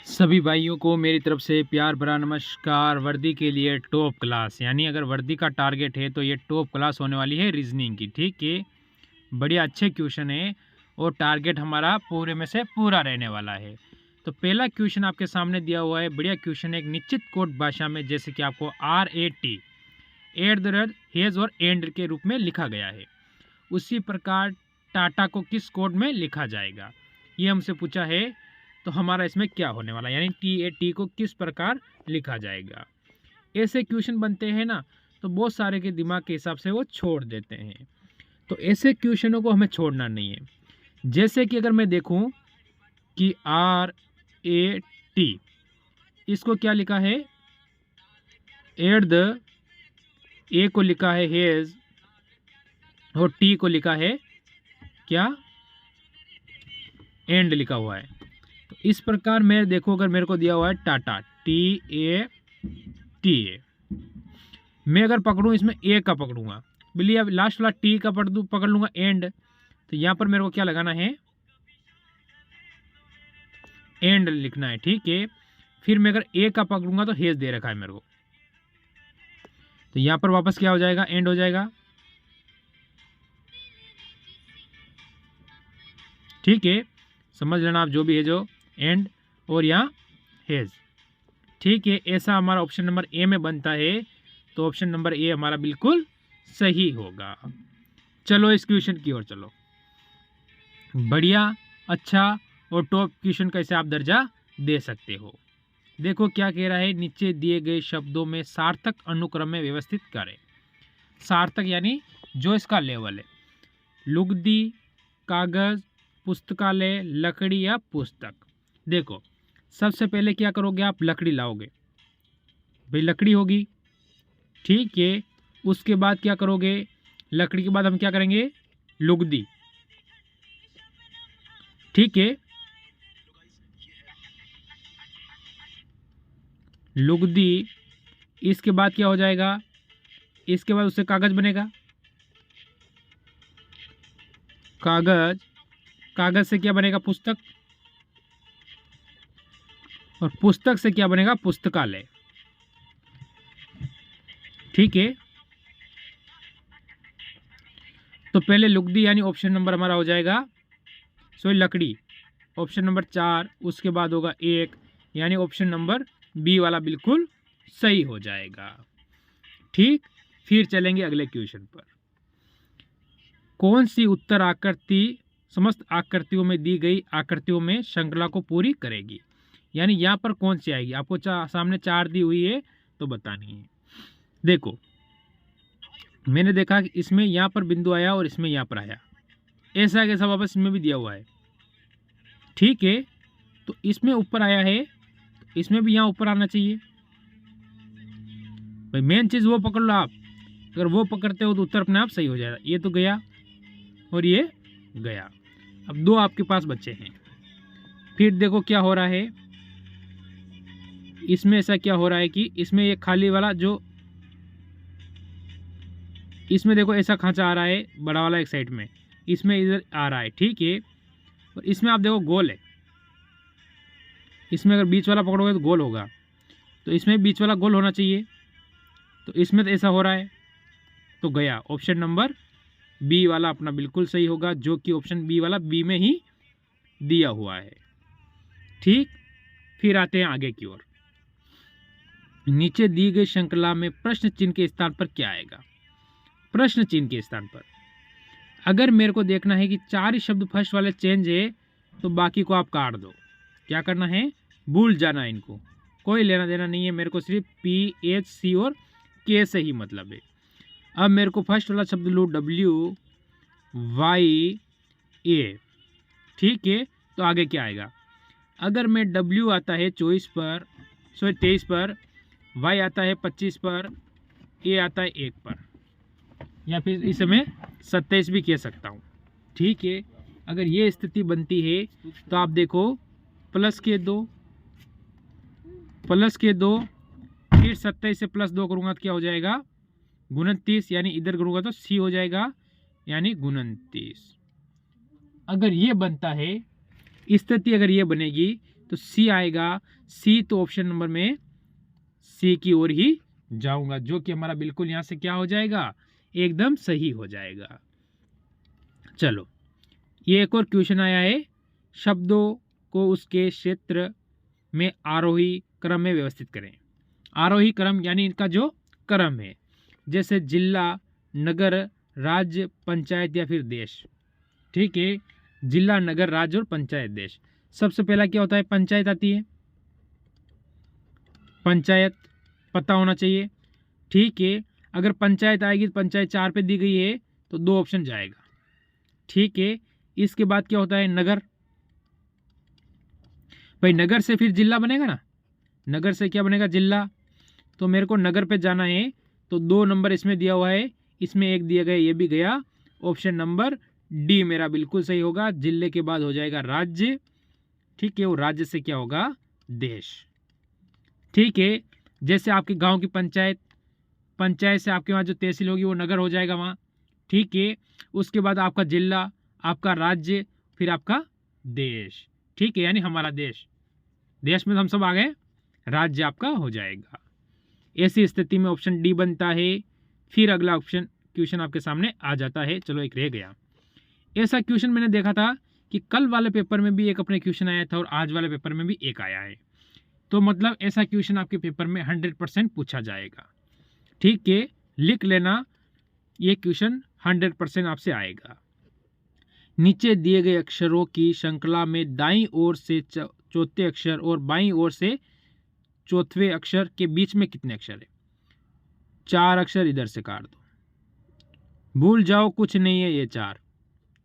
सभी भाइयों को मेरी तरफ से प्यार भरा नमस्कार। वर्दी के लिए टॉप क्लास, यानी अगर वर्दी का टारगेट है तो ये टॉप क्लास होने वाली है रीजनिंग की। ठीक है, बढ़िया अच्छे क्वेश्चन है और टारगेट हमारा पूरे में से पूरा रहने वाला है। तो पहला क्वेश्चन आपके सामने दिया हुआ है, बढ़िया क्वेश्चन है, एक निश्चित कोड भाषा में जैसे कि आपको RAT at the rate hedge और एंड के रूप में लिखा गया है, उसी प्रकार टाटा को किस कोड में लिखा जाएगा, ये हमसे पूछा है। तो हमारा इसमें क्या होने वाला है, यानी TAT को किस प्रकार लिखा जाएगा। ऐसे क्वेश्चन बनते हैं ना, तो बहुत सारे के दिमाग के हिसाब से वो छोड़ देते हैं। तो ऐसे क्वेश्चनों को हमें छोड़ना नहीं है। जैसे कि अगर मैं देखूं कि RAT, इसको क्या लिखा है, एट द ए को लिखा है हेज और टी को लिखा है क्या, एंड लिखा हुआ है। तो इस प्रकार मैं देखो, अगर मेरे को दिया हुआ है टाटा TATA, मैं अगर पकड़ूं इसमें ए का पकड़ूंगा, बोलिए अब लास्ट वाला टी का पकड़ लूंगा एंड, तो यहां पर मेरे को क्या लगाना है, एंड लिखना है। ठीक है, फिर मैं अगर ए का पकड़ूंगा तो हेज दे रखा है मेरे को, तो यहां पर वापस क्या हो जाएगा, एंड हो जाएगा। ठीक है, समझ लेना आप जो भी है, जो एंड और यहाँ हेज। ठीक है, ऐसा हमारा ऑप्शन नंबर ए में बनता है, तो ऑप्शन नंबर ए हमारा बिल्कुल सही होगा। चलो इस क्वेश्चन की ओर चलो। बढ़िया अच्छा और टॉप क्वेश्चन कैसे आप दर्जा दे सकते हो। देखो क्या कह रहा है, नीचे दिए गए शब्दों में सार्थक अनुक्रम में व्यवस्थित करें। सार्थक यानी जो इसका लेवल है, लुगदी, कागज, पुस्तकालय, लकड़ी या पुस्तक। देखो सबसे पहले क्या करोगे, आप लकड़ी लाओगे, भाई लकड़ी होगी। ठीक है, उसके बाद क्या करोगे, लकड़ी के बाद हम क्या करेंगे, लुगदी। ठीक है, लुगदी, इसके बाद क्या हो जाएगा, इसके बाद उससे कागज बनेगा, कागज, कागज से क्या बनेगा, पुस्तक, और पुस्तक से क्या बनेगा, पुस्तकालय। ठीक है, तो पहले लुगदी यानी ऑप्शन नंबर हमारा हो जाएगा, सॉरी लकड़ी, ऑप्शन नंबर 4, उसके बाद होगा 1, यानी ऑप्शन नंबर बी वाला बिल्कुल सही हो जाएगा। ठीक, फिर चलेंगे अगले क्वेश्चन पर। कौन सी उत्तर आकृति समस्त आकृतियों में दी गई आकृतियों में श्रृंखला को पूरी करेगी, यानी यहाँ पर कौन सी आएगी, आपको सामने 4 दी हुई है तो बतानी है। देखो मैंने देखा कि इसमें यहाँ पर बिंदु आया और इसमें यहाँ पर आया, ऐसा कैसा वापस इसमें भी दिया हुआ है। ठीक है, तो इसमें ऊपर आया है, तो इसमें भी यहाँ ऊपर आना चाहिए। भाई मेन चीज़ वो पकड़ लो आप, अगर वो पकड़ते हो तो उत्तर अपने आप सही हो जाएगा। ये तो गया और ये गया, अब 2 आपके पास बच्चे हैं। फिर देखो क्या हो रहा है, इसमें ऐसा क्या हो रहा है कि इसमें ये खाली वाला जो, इसमें देखो ऐसा खांचा आ रहा है बड़ा वाला एक साइड में, इसमें इधर आ रहा है। ठीक है, और इसमें आप देखो गोल है, इसमें अगर बीच वाला पकड़ोगे तो गोल होगा, तो इसमें बीच वाला गोल होना चाहिए, तो इसमें तो ऐसा हो रहा है, तो गया ऑप्शन नंबर बी वाला अपना बिल्कुल सही होगा, जो कि ऑप्शन बी वाला बी में ही दिया हुआ है। ठीक, फिर आते हैं आगे की ओर। नीचे दी गई श्रृंखला में प्रश्न चिन्ह के स्थान पर क्या आएगा, प्रश्न चिन्ह के स्थान पर अगर मेरे को देखना है कि 4 ही शब्द फर्स्ट वाले चेंज है, तो बाकी को आप काट दो। क्या करना है, भूल जाना है, इनको कोई लेना देना नहीं है, मेरे को सिर्फ PHC और K से ही मतलब है। अब मेरे को फर्स्ट वाला शब्द लूँ WYA। ठीक है, तो आगे क्या आएगा, अगर मैं W आता है 24 पर, सॉरी 23 पर, Y आता है 25 पर, A आता है 1 पर, या फिर इसे मैं 27 भी कह सकता हूँ। ठीक है, अगर ये स्थिति बनती है तो आप देखो प्लस के 2, फिर 27 से प्लस 2 करूँगा तो क्या हो जाएगा, 29, यानी इधर करूँगा तो C हो जाएगा, यानी 29। अगर ये बनता है स्थिति, अगर ये बनेगी तो सी आएगा। सी, तो ऑप्शन नंबर में सी की ओर ही जाऊंगा, जो कि हमारा बिल्कुल यहाँ से क्या हो जाएगा, एकदम सही हो जाएगा। चलो, ये एक और क्वेश्चन आया है, शब्दों को उसके क्षेत्र में आरोही क्रम में व्यवस्थित करें। आरोही क्रम यानी इनका जो क्रम है, जैसे जिला, नगर, राज्य, पंचायत या फिर देश। ठीक है, जिला, नगर, राज्य और पंचायत, देश। सबसे पहला क्या होता है, पंचायत आती है। पंचायत पता होना चाहिए। ठीक है, अगर पंचायत आएगी तो पंचायत 4 पे दी गई है तो 2 ऑप्शन जाएगा। ठीक है, इसके बाद क्या होता है, नगर। भाई नगर से फिर जिला बनेगा ना, नगर से क्या बनेगा, जिला। तो मेरे को नगर पे जाना है, तो 2 नंबर इसमें दिया हुआ है, इसमें 1 दिया गया, ये भी गया। ऑप्शन नंबर डी मेरा बिल्कुल सही होगा। जिले के बाद हो जाएगा राज्य। ठीक है, वो राज्य से क्या होगा, देश। ठीक है, जैसे आपके गांव की पंचायत, पंचायत से आपके वहाँ जो तहसील होगी वो नगर हो जाएगा वहाँ। ठीक है, उसके बाद आपका जिला, आपका राज्य, फिर आपका देश। ठीक है, यानी हमारा देश, देश में हम सब आ गए, राज्य आपका हो जाएगा। ऐसी स्थिति में ऑप्शन डी बनता है। फिर अगला ऑप्शन क्वेश्चन आपके सामने आ जाता है। चलो, एक रह गया। ऐसा क्वेश्चन मैंने देखा था कि कल वाले पेपर में भी एक अपने क्वेश्चन आया था और आज वाले पेपर में भी एक आया है। तो मतलब ऐसा क्वेश्चन आपके पेपर में 100% पूछा जाएगा। ठीक है, लिख लेना, ये क्वेश्चन 100% आपसे आएगा। नीचे दिए गए अक्षरों की श्रृंखला में दाईं ओर से चौथे अक्षर और बाईं ओर से चौथे अक्षर के बीच में कितने अक्षर है। 4 अक्षर इधर से काट दो, भूल जाओ, कुछ नहीं है ये 4।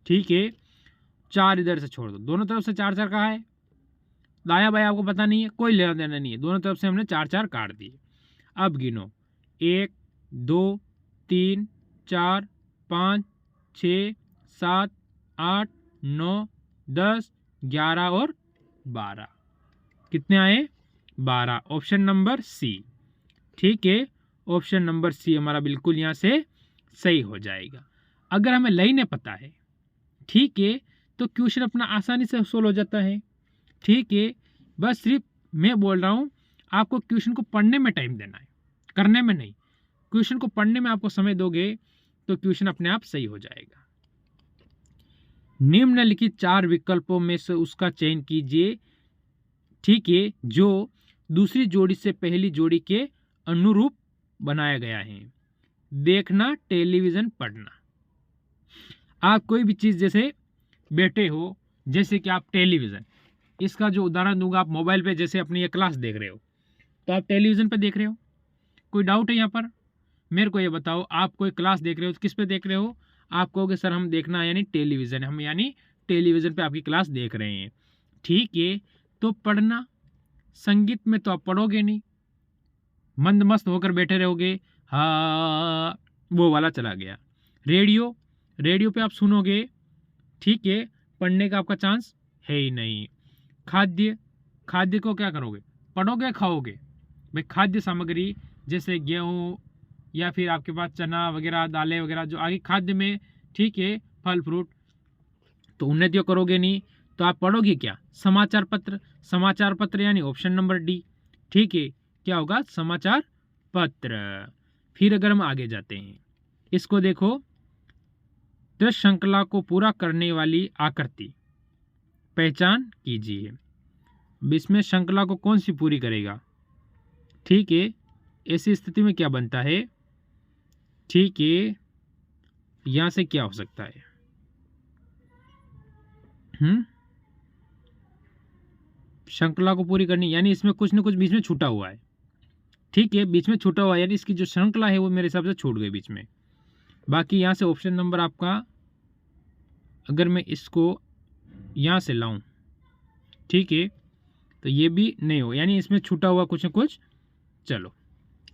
ठीक है, 4 इधर से छोड़ दो, दोनों तरफ से 4 4 कहाँ है, दाया बाया आपको पता नहीं है, कोई लेना देना नहीं है, दोनों तरफ से हमने 4 4 काट दिए। अब गिनो, 1 2 3 4 5 6 7 8 9 10 11 और 12, कितने आए, 12। Option number C. ठीक है, ऑप्शन नंबर सी हमारा बिल्कुल यहाँ से सही हो जाएगा। अगर हमें लाइनें पता है, ठीक है, तो क्वेश्चन अपना आसानी से सोल्व हो जाता है। ठीक है, बस सिर्फ मैं बोल रहा हूँ, आपको क्वेश्चन को पढ़ने में टाइम देना है, करने में नहीं। क्वेश्चन को पढ़ने में आपको समय दोगे तो क्वेश्चन अपने आप सही हो जाएगा। निम्नलिखित 4 विकल्पों में से उसका चयन कीजिए, ठीक है, जो दूसरी जोड़ी से पहली जोड़ी के अनुरूप बनाया गया है। देखना, टेलीविजन, पढ़ना। आप कोई भी चीज़ जैसे बैठे हो, जैसे कि आप टेलीविज़न, इसका जो उदाहरण दूंगा, आप मोबाइल पे जैसे अपनी ये क्लास देख रहे हो तो आप टेलीविज़न पे देख रहे हो। कोई डाउट है यहाँ पर, मेरे को ये बताओ, आप कोई क्लास देख रहे हो तो किस पे देख रहे हो, आप कहोगे सर हम देखना यानी टेलीविज़न, हम यानी टेलीविज़न पे आपकी क्लास देख रहे हैं। ठीक है, तो पढ़ना, संगीत में तो आप पढ़ोगे नहीं, मंद मस्त होकर बैठे रहोगे, हाँ वो वाला चला गया। रेडियो, रेडियो पे आप सुनोगे, ठीक है, पढ़ने का आपका चांस है ही नहीं। खाद्य, खाद्य को क्या करोगे, पढ़ोगे खाओगे। भाई खाद्य सामग्री जैसे गेहूँ या फिर आपके पास चना वगैरह, दालें वगैरह जो आगे खाद्य में, ठीक है, फल फ्रूट, तो उन्हें तो करोगे नहीं, तो आप पढ़ोगे क्या, समाचार पत्र। समाचार पत्र यानी ऑप्शन नंबर डी। ठीक है, क्या होगा, समाचार पत्र। फिर अगर हम आगे जाते हैं, इसको देखो, दृश्य श्रृंखला को पूरा करने वाली आकृति पहचान कीजिए। इसमें श्रृंखला को कौन सी पूरी करेगा। ठीक है, ऐसी स्थिति में क्या बनता है, ठीक है, यहां से क्या हो सकता है, श्रृंखला को पूरी करनी यानी इसमें कुछ न कुछ बीच में छूटा हुआ है। ठीक है, बीच में छूटा हुआ है यानी इसकी जो श्रृंखला है वो मेरे हिसाब से छूट गई बीच में। बाकी यहाँ से ऑप्शन नंबर आपका, अगर मैं इसको यहाँ से लाऊं, ठीक है, तो ये भी नहीं हो, यानी इसमें छूटा हुआ कुछ न कुछ। चलो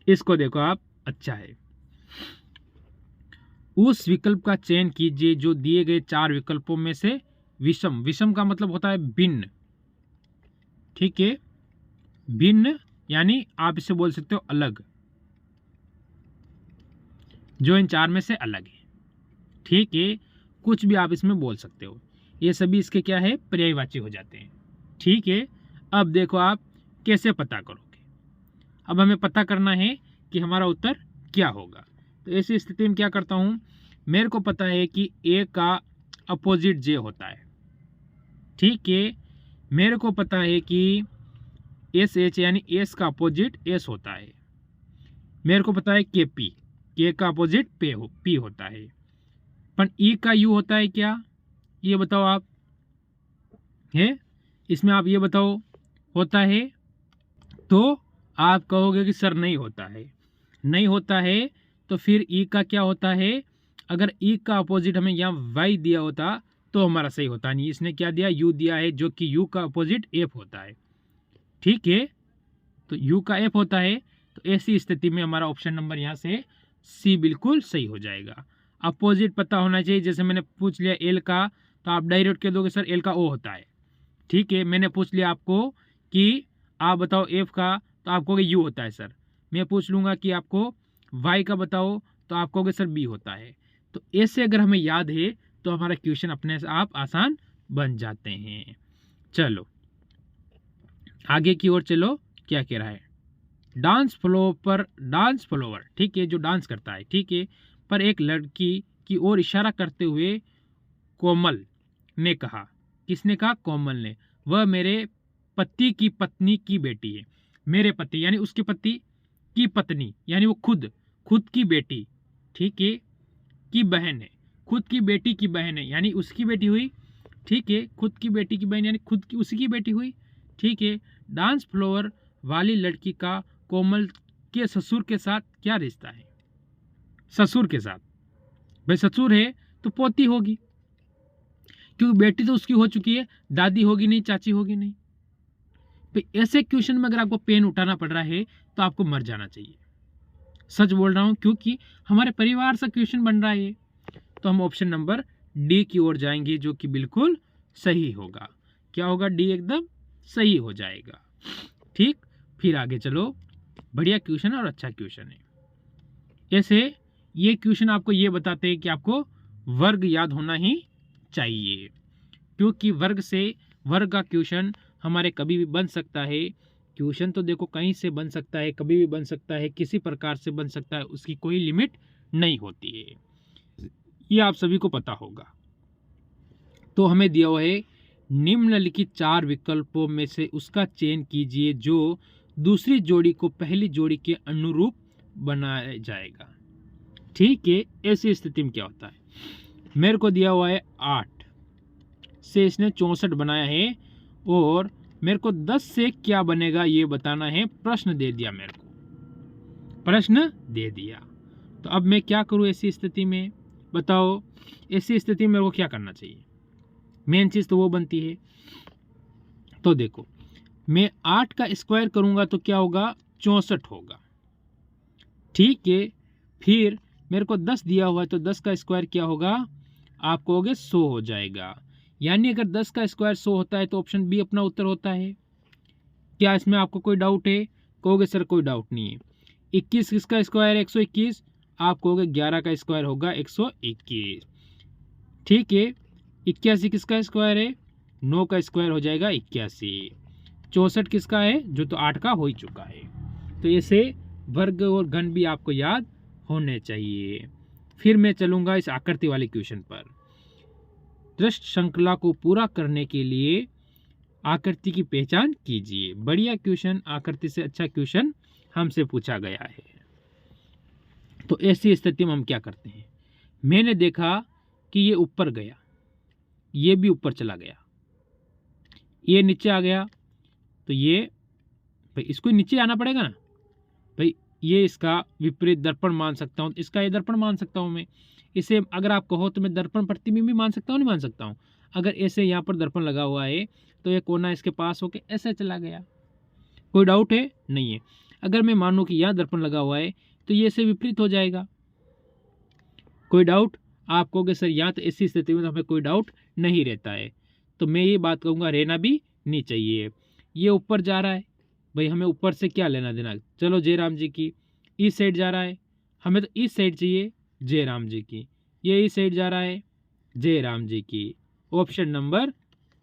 इसको देखो आप, अच्छा है। उस विकल्प का चयन कीजिए जो दिए गए 4 विकल्पों में से विषम, विषम का मतलब होता है भिन्न। ठीक है, भिन्न यानी आप इसे बोल सकते हो अलग, जो इन 4 में से अलग है। ठीक है, कुछ भी आप इसमें बोल सकते हो, ये सभी इसके क्या है, पर्यायवाची हो जाते हैं। ठीक है, अब देखो आप कैसे पता करोगे। अब हमें पता करना है कि हमारा उत्तर क्या होगा। तो ऐसी स्थिति में क्या करता हूँ, मेरे को पता है कि ए का अपोजिट जे होता है, ठीक है। मेरे को पता है कि एस एच यानी एस का अपोजिट एस होता है। मेरे को पता है के पी, के का अपोजिट पी होता है। पर ई का यू होता है क्या, ये बताओ आप, है इसमें आप ये बताओ होता है। तो आप कहोगे कि सर नहीं होता है, नहीं होता है। तो फिर ई का क्या होता है, अगर ई का अपोजिट हमें यहाँ वाई दिया होता तो हमारा सही होता नहीं। इसने क्या दिया, यू दिया है, जो कि यू का अपोजिट एफ होता है, ठीक है। तो यू का एफ होता है। तो ऐसी स्थिति में हमारा ऑप्शन नंबर यहाँ से सी बिल्कुल सही हो जाएगा। अपोजिट पता होना चाहिए। जैसे मैंने पूछ लिया एल का, तो आप डायरेक्ट कह दोगे सर एल का ओ होता है, ठीक है। मैंने पूछ लिया आपको कि आप बताओ एफ का, तो आप कहोगे यू होता है सर। मैं पूछ लूँगा कि आपको वाई का बताओ, तो आप कहोगे सर बी होता है। तो ऐसे अगर हमें याद है तो हमारा क्वेश्चन अपने से आप आसान बन जाते हैं। चलो आगे की ओर चलो, क्या कह रहा है, डांस फ्लोवर, ठीक है, जो डांस करता है, ठीक है, पर एक लड़की की ओर इशारा करते हुए कोमल ने कहा, किसने कहा, कोमल ने, वह मेरे पति की पत्नी की बेटी है। मेरे पति यानी उसके पति की पत्नी, यानी वो खुद की बेटी, ठीक है, की बहन है। खुद की बेटी की बहन है यानी उसकी बेटी हुई, ठीक है। खुद की बेटी की बहन यानी खुद की उसकी बेटी हुई, ठीक है। डांस फ्लोर वाली लड़की का कोमल के ससुर के साथ क्या रिश्ता है, ससुर के साथ, भाई ससुर है तो पोती होगी, क्योंकि बेटी तो उसकी हो चुकी है, दादी होगी नहीं, चाची होगी नहीं। तो ऐसे क्वेश्चन में अगर आपको पेन उठाना पड़ रहा है तो आपको मर जाना चाहिए, सच बोल रहा हूं, क्योंकि हमारे परिवार से क्वेश्चन बन रहा है। तो हम ऑप्शन नंबर डी की ओर जाएंगे, जो कि बिल्कुल सही होगा। क्या होगा, डी एकदम सही हो जाएगा, ठीक। फिर आगे चलो, बढ़िया क्वेश्चन और अच्छा क्वेश्चन है। ऐसे ये क्वेश्चन आपको ये बताते हैं कि आपको वर्ग याद होना ही चाहिए, क्योंकि वर्ग का क्वेश्चन हमारे कभी भी बन सकता है। क्वेश्चन तो देखो कहीं से बन सकता है, कभी भी बन सकता है, किसी प्रकार से बन सकता है, उसकी कोई लिमिट नहीं होती है, ये आप सभी को पता होगा। तो हमें दिया हुआ है, निम्नलिखित 4 विकल्पों में से उसका चयन कीजिए जो दूसरी जोड़ी को पहली जोड़ी के अनुरूप बनाया जाएगा, ठीक है। ऐसी स्थिति में क्या होता है, मेरे को दिया हुआ है 8 से इसने 64 बनाया है, और मेरे को 10 से क्या बनेगा ये बताना है। प्रश्न दे दिया, मेरे को प्रश्न दे दिया। तो अब मैं क्या करूं ऐसी स्थिति में, बताओ। ऐसी स्थिति में मेरे को क्या करना चाहिए, मेन चीज तो वो बनती है। तो देखो, मैं 8 का स्क्वायर करूंगा तो क्या होगा, 64 होगा, ठीक है। फिर मेरे को 10 दिया हुआ है, तो 10 का स्क्वायर क्या होगा, आप कहोगे 100 हो जाएगा। यानी अगर 10 का स्क्वायर 100 होता है तो ऑप्शन बी अपना उत्तर होता है। क्या इसमें आपको कोई डाउट है, कहोगे सर कोई डाउट नहीं है। 21 किसका स्क्वायर है, 121, आप कहोगे 11 का स्क्वायर होगा 121, ठीक है। 81 किसका स्क्वायर है, 9 का स्क्वायर हो जाएगा 81। 64 किसका है, जो तो 8 का हो ही चुका है। तो ऐसे वर्ग और घन भी आपको याद होने चाहिए। फिर मैं चलूंगा इस आकृति वाले क्वेश्चन पर। दृष्ट श्रृंखला को पूरा करने के लिए आकृति की पहचान कीजिए। बढ़िया क्वेश्चन, आकृति से अच्छा क्वेश्चन हमसे पूछा गया है। तो ऐसी स्थिति में हम क्या करते हैं, मैंने देखा कि ये ऊपर गया, ये भी ऊपर चला गया, ये नीचे आ गया, तो ये भाई इसको नीचे आना पड़ेगा ना भाई। ये इसका विपरीत दर्पण मान सकता हूँ, इसका ये दर्पण मान सकता हूँ मैं। इसे अगर आप कहो तो मैं दर्पण प्रतिबिंब भी मान सकता हूँ, नहीं मान सकता हूँ। अगर ऐसे यहाँ पर दर्पण लगा हुआ है तो ये कोना इसके पास होके ऐसे चला गया, कोई डाउट है नहीं है। अगर मैं मानूँ कि यहाँ दर्पण लगा हुआ है तो ये से विपरीत हो जाएगा, कोई डाउट। आप कहोगे सर यहाँ तो ऐसी स्थिति में तो हमें कोई डाउट नहीं रहता है, तो मैं ये बात कहूँगा रहना भी नहीं चाहिए। ये ऊपर जा रहा है भाई, हमें ऊपर से क्या लेना देना, चलो जय राम जी की इस साइड जा रहा है, हमें तो इस साइड चाहिए जय राम जी की, ये इस साइड जा रहा है जय राम जी की। ऑप्शन नंबर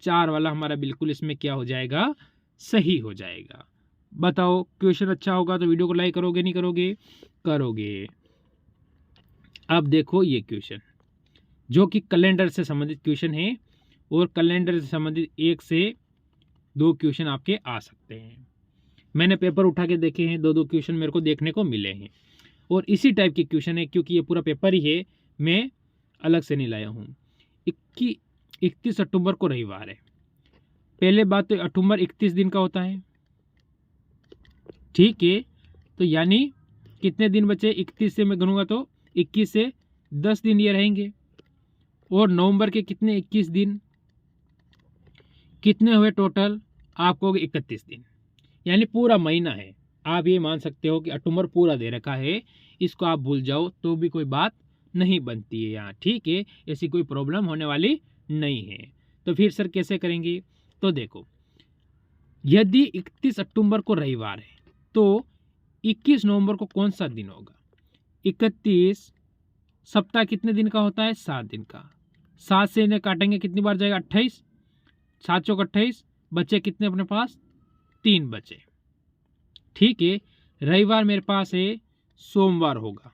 4 वाला हमारा बिल्कुल इसमें क्या हो जाएगा, सही हो जाएगा। बताओ, क्वेश्चन अच्छा होगा तो वीडियो को लाइक करोगे नहीं करोगे? करोगे। अब देखो ये क्वेश्चन जो कि कैलेंडर से संबंधित क्वेश्चन है, और कैलेंडर से संबंधित 1 से 2 क्वेश्चन आपके आ सकते हैं। मैंने पेपर उठा के देखे हैं, 2-2 क्वेश्चन मेरे को देखने को मिले हैं, और इसी टाइप के क्वेश्चन है क्योंकि ये पूरा पेपर ही है, मैं अलग से नहीं लाया हूँ। 31 अक्टूबर को रविवार है। पहले बात तो अक्टूबर 31 दिन का होता है, ठीक है। तो यानी कितने दिन बचे? 31 से मैं गिनूंगा तो 21 से 10 दिन ये रहेंगे, और नवंबर के कितने 21 दिन, कितने हुए टोटल? आपको 31 दिन, यानी पूरा महीना है। आप ये मान सकते हो कि अक्टूबर पूरा दे रखा है, इसको आप भूल जाओ तो भी कोई बात नहीं बनती है यहाँ, ठीक है। ऐसी कोई प्रॉब्लम होने वाली नहीं है। तो फिर सर कैसे करेंगे? तो देखो, यदि 31 अक्टूबर को रविवार है तो 21 नवंबर को कौन सा दिन होगा? 31 सप्ताह कितने दिन का होता है? 7 दिन का। 7 से इन्हें काटेंगे कितनी बार जाएगा? 28। 7 चौक 28, बचे कितने अपने पास? 3 बचे, ठीक है। रविवार मेरे पास है, सोमवार होगा,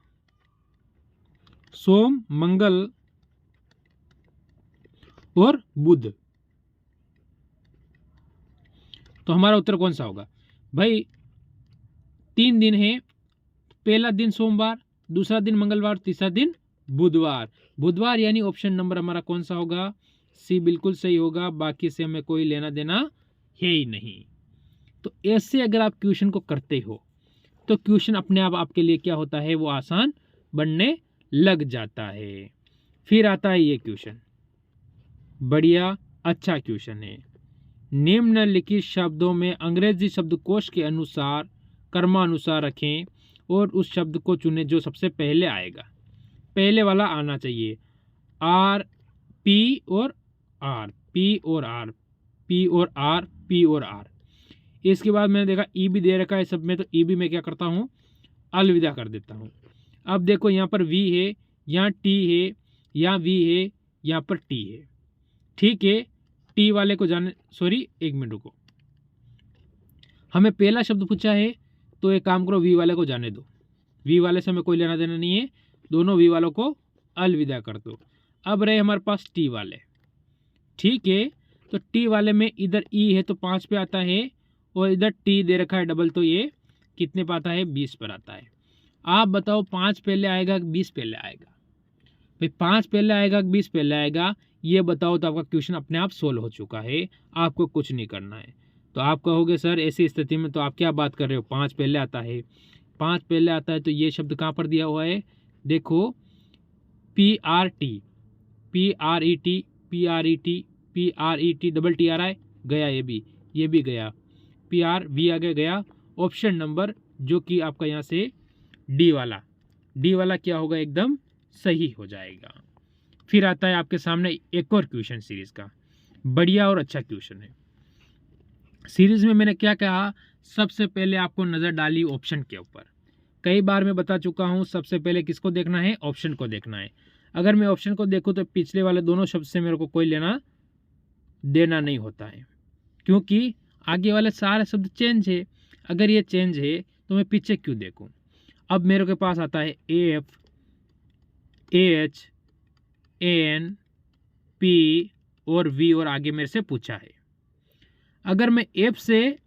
सोम, मंगल और बुध। तो हमारा उत्तर कौन सा होगा भाई? 3 दिन है, पहला दिन सोमवार, दूसरा दिन मंगलवार, तीसरा दिन बुधवार। बुधवार यानी ऑप्शन नंबर हमारा कौन सा होगा? सी बिल्कुल सही होगा। बाकी से हमें कोई लेना देना है ही नहीं। तो ऐसे अगर आप क्वेश्चन को करते हो तो क्वेश्चन अपने आप आपके लिए क्या होता है? वो आसान बनने लग जाता है। फिर आता है ये क्वेश्चन, बढ़िया अच्छा क्वेश्चन है। निम्नलिखित शब्दों में अंग्रेजी शब्दकोश के अनुसार क्रमानुसार रखें और उस शब्द को चुनें जो सबसे पहले आएगा। पहले वाला आना चाहिए, आर, पी और आर, पी और आर, पी और आर, पी और आर। इसके बाद मैंने देखा ई भी दे रखा है सब में, तो ई भी मैं क्या करता हूँ? अलविदा कर देता हूँ। अब देखो यहाँ पर वी है, यहाँ टी है, यहाँ वी है, यहाँ पर टी है, ठीक है। टी वाले को जाने, सॉरी 1 मिनट रुको, हमें पहला शब्द पूछा है तो एक काम करो, वी वाले को जाने दो। वी वाले से हमें कोई लेना देना नहीं है, दोनों वी वालों को अलविदा कर दो। अब रहे हमारे पास टी वाले, ठीक है। तो टी वाले में इधर ई है तो 5 पे आता है, और इधर टी दे रखा है डबल, तो ये कितने पे आता है? 20 पर आता है। आप बताओ 5 पहले आएगा कि 20 पहले आएगा? भाई 5 पहले आएगा कि 20 पहले आएगा? ये बताओ तो आपका क्वेश्चन अपने आप सोल्व हो चुका है, आपको कुछ नहीं करना है। तो आप कहोगे सर ऐसी स्थिति में तो आप क्या बात कर रहे हो, 5 पहले आता है। 5 पहले आता है तो ये शब्द कहाँ पर दिया हुआ है? देखो, P R T, P R E T, P R E T, P R E T, double T R आई गया, ये भी गया, पी आर वी आगे गया। ऑप्शन नंबर जो कि आपका यहाँ से डी वाला क्या होगा? एकदम सही हो जाएगा। फिर आता है आपके सामने एक और क्वेश्चन सीरीज का, बढ़िया और अच्छा क्वेश्चन है। सीरीज में मैंने क्या कहा? सबसे पहले आपको नज़र डाली ऑप्शन के ऊपर। कई बार मैं बता चुका हूँ, सबसे पहले किसको देखना है? ऑप्शन को देखना है। अगर मैं ऑप्शन को देखूँ तो पिछले वाले दोनों शब्द से मेरे को कोई लेना देना नहीं होता है, क्योंकि आगे वाले सारे शब्द चेंज है। अगर ये चेंज है तो मैं पीछे क्यों देखूँ? अब मेरे के पास आता है A F, A H, A N, P और वी, और आगे मेरे से पूछा है। अगर मैं एफ से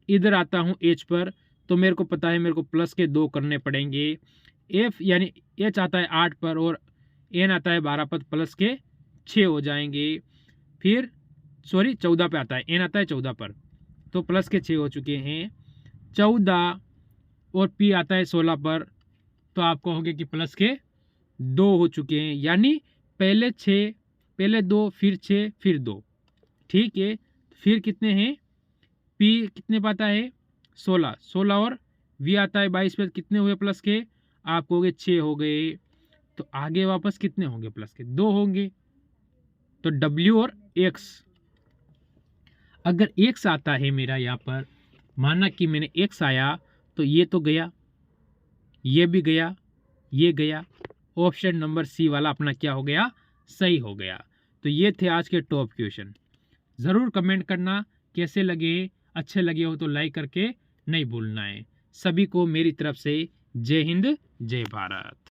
इधर आता हूँ एच पर, तो मेरे को पता है मेरे को प्लस के 2 करने पड़ेंगे। एफ यानी एच आता है 8 पर और एन आता है 12 पर, प्लस के 6 हो जाएंगे। फिर सॉरी 14 पे आता है, एन आता है 14 पर, तो प्लस के 6 हो चुके हैं। 14 और पी आता है 16 पर, तो आप कहोगे कि प्लस के 2 हो चुके हैं, यानी पहले 6, पहले 2, फिर 6, फिर 2, ठीक है। फिर कितने हैं? पी कितने पाता है? 16, 16 और वी आता है 22 पे, कितने हुए प्लस के? आप कहोगे 6 हो गए। तो आगे वापस कितने होंगे? प्लस के 2 होंगे। तो डब्ल्यू और एक्स, अगर एक्स आता है मेरा यहाँ पर, माना कि मैंने एक्स आया तो ये तो गया, ये भी गया, ये गया। ऑप्शन नंबर सी वाला अपना क्या हो गया? सही हो गया। तो ये थे आज के टॉप क्वेश्चन। ज़रूर कमेंट करना कैसे लगे, अच्छे लगे हो तो लाइक करके नहीं भूलना है। सभी को मेरी तरफ से जय हिंद, जय भारत।